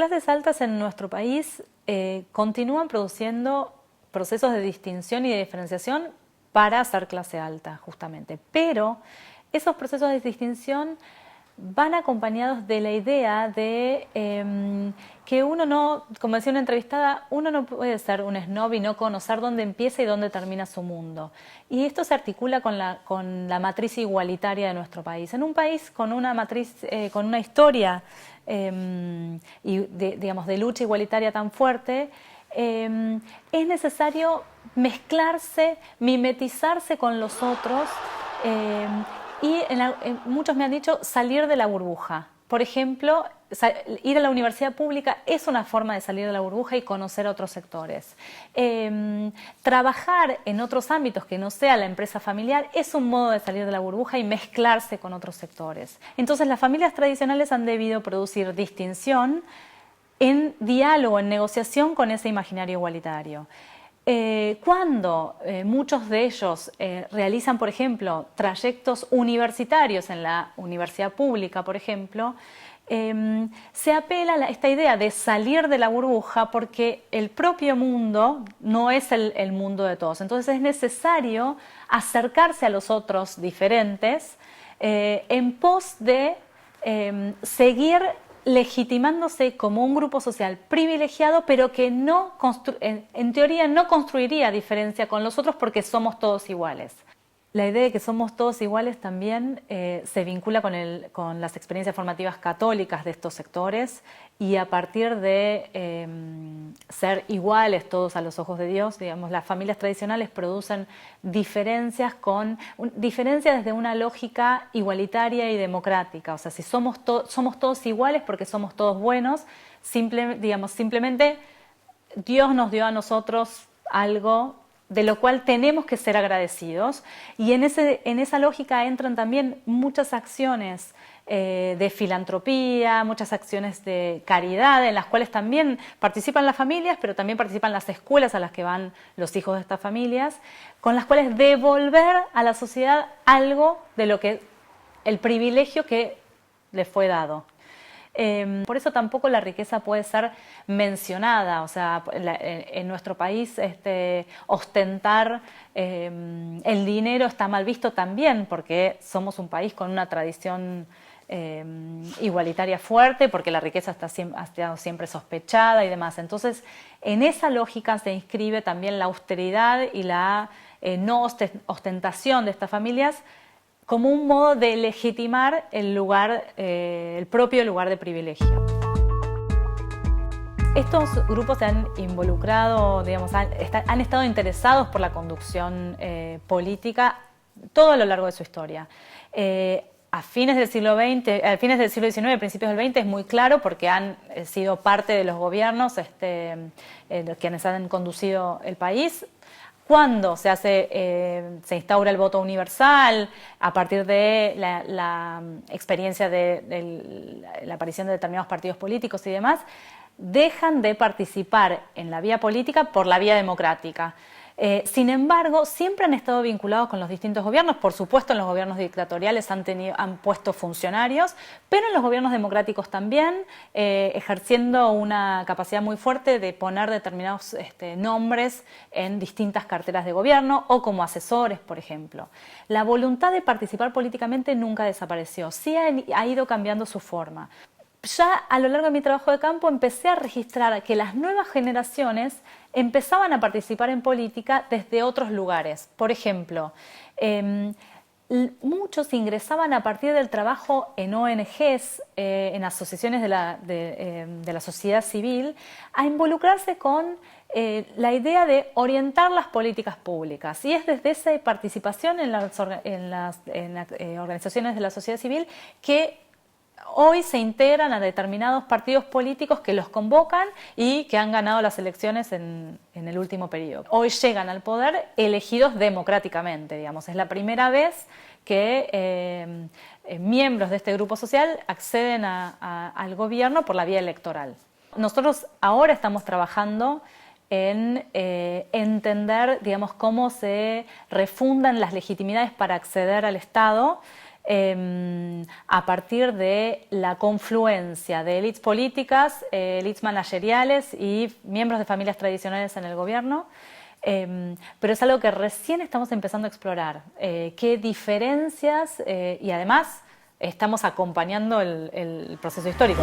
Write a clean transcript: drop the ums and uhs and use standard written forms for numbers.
clases altas en nuestro país continúan produciendo procesos de distinción y de diferenciación para ser clase alta, justamente. Pero esos procesos de distinción van acompañados de la idea de que uno no, como decía una entrevistada, uno no puede ser un snob y no conocer dónde empieza y dónde termina su mundo. Y esto se articula con la matriz igualitaria de nuestro país. En un país con una matriz, con una historia digamos, de lucha igualitaria tan fuerte, es necesario mezclarse, mimetizarse con los otros y muchos me han dicho salir de la burbuja. Por ejemplo, ir a la universidad pública es una forma de salir de la burbuja y conocer otros sectores. Trabajar en otros ámbitos que no sea la empresa familiar es un modo de salir de la burbuja y mezclarse con otros sectores. Entonces, las familias tradicionales han debido producir distinción en diálogo, en negociación con ese imaginario igualitario. Cuando muchos de ellos realizan, por ejemplo, trayectos universitarios en la universidad pública, por ejemplo, se apela a esta idea de salir de la burbuja porque el propio mundo no es el mundo de todos. Entonces es necesario acercarse a los otros diferentes en pos de seguir legitimándose como un grupo social privilegiado, pero que no en teoría no construiría diferencia con los otros porque somos todos iguales. La idea de que somos todos iguales también se vincula con las experiencias formativas católicas de estos sectores y a partir de ser iguales todos a los ojos de Dios, digamos, las familias tradicionales producen diferencias desde una lógica igualitaria y democrática. O sea, si somos todos iguales porque somos todos buenos, simplemente Dios nos dio a nosotros algo de lo cual tenemos que ser agradecidos, y en esa lógica entran también muchas acciones de filantropía, muchas acciones de caridad en las cuales también participan las familias, pero también participan las escuelas a las que van los hijos de estas familias, con las cuales devolver a la sociedad algo de lo que el privilegio que les fue dado. Por eso tampoco la riqueza puede ser mencionada. O sea, en nuestro país ostentar el dinero está mal visto también porque somos un país con una tradición igualitaria fuerte, porque la riqueza ha estado siempre sospechada y demás. Entonces, en esa lógica se inscribe también la austeridad y la no ostentación de estas familias como un modo de legitimar el propio lugar de privilegio. Estos grupos se han involucrado, digamos, han estado interesados por la conducción política todo a lo largo de su historia. A fines del siglo XX, a fines del siglo XIX, principios del XX, es muy claro porque han sido parte de los gobiernos quienes han conducido el país. Cuando se instaura el voto universal, a partir de la experiencia de la aparición de determinados partidos políticos y demás, dejan de participar en la vía política por la vía democrática. Sin embargo, siempre han estado vinculados con los distintos gobiernos. Por supuesto, en los gobiernos dictatoriales han puesto funcionarios, pero en los gobiernos democráticos también, ejerciendo una capacidad muy fuerte de poner determinados nombres en distintas carteras de gobierno o como asesores, por ejemplo. La voluntad de participar políticamente nunca desapareció, sí ha ido cambiando su forma. Ya a lo largo de mi trabajo de campo empecé a registrar que las nuevas generaciones empezaban a participar en política desde otros lugares. Por ejemplo, muchos ingresaban a partir del trabajo en ONGs, en asociaciones de la sociedad civil, a involucrarse con la idea de orientar las políticas públicas. Y es desde esa participación en las organizaciones de la sociedad civil que hoy se integran a determinados partidos políticos que los convocan y que han ganado las elecciones en el último periodo. Hoy llegan al poder elegidos democráticamente, digamos. Es la primera vez que miembros de este grupo social acceden al gobierno por la vía electoral. Nosotros ahora estamos trabajando en entender, digamos, cómo se refundan las legitimidades para acceder al Estado, a partir de la confluencia de élites políticas, élites manageriales y miembros de familias tradicionales en el gobierno. Pero es algo que recién estamos empezando a explorar. ¿Qué diferencias? Y además estamos acompañando el proceso histórico.